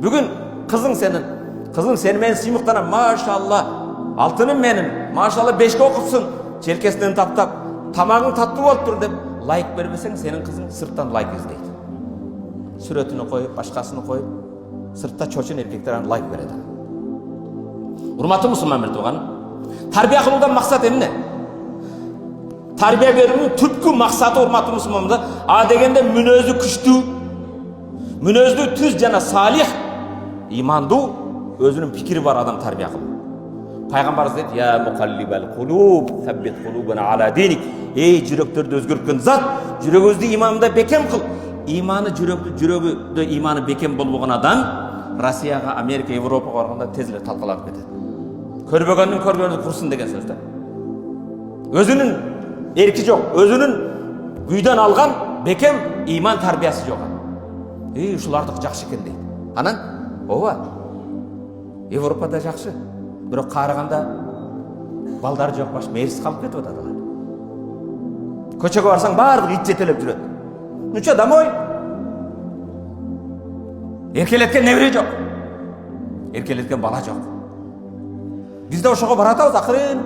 Бүгін қызың сені мен сыймықтанам, машалла, алтыным менің, машалла 5-ке оқыпсың, желкесінен таптап, тамағың татты болып тұр деп лайк бербесең, сенің қызың сырттан лайк іздейді. Сүретіні қойып, башқасыны қойып, сыртта чочын еркектер лайк береді. Урматты мұсылман бір туған, тарбия қылудан мақсат емне? Тарбия беруінің түпкі мақсаты урматты мұсылманымда, дегенде мүнөзі күштүү, мүнөзді түз жана салих, иманду, өзінің пікірі бар адам тарбия қылу. Пайғамбарымыз дейді: "Я муқаллибал қулуб, саббит қулубана ала диник." Ей, жүректерді өзгерткен зат, жүрегіңізді иманында бекем қыл. Жүрегі иманы бекем болған адам Россияға, Америка, Европаға барғанда тезірек талқыланып кетеді. Көрбегеннің көргенін құрсын деген сөз да. Өзінің еркі жоқ, өзінің күйден алған бекем иман тарбиясы жоқ. Ушылардық жақсы екен дейді. Анан, Европада жақсы. Бірақ қарағанда балдар жоқ, баш мейірсіз қалып кетіп отады. Көшеге барсаң барлық ит жетелеп жүреді. Нуча домой. Еркелеткен невре жоқ. Еркелеткен бала жоқ. Бізде ошоға баратабыз ақырын.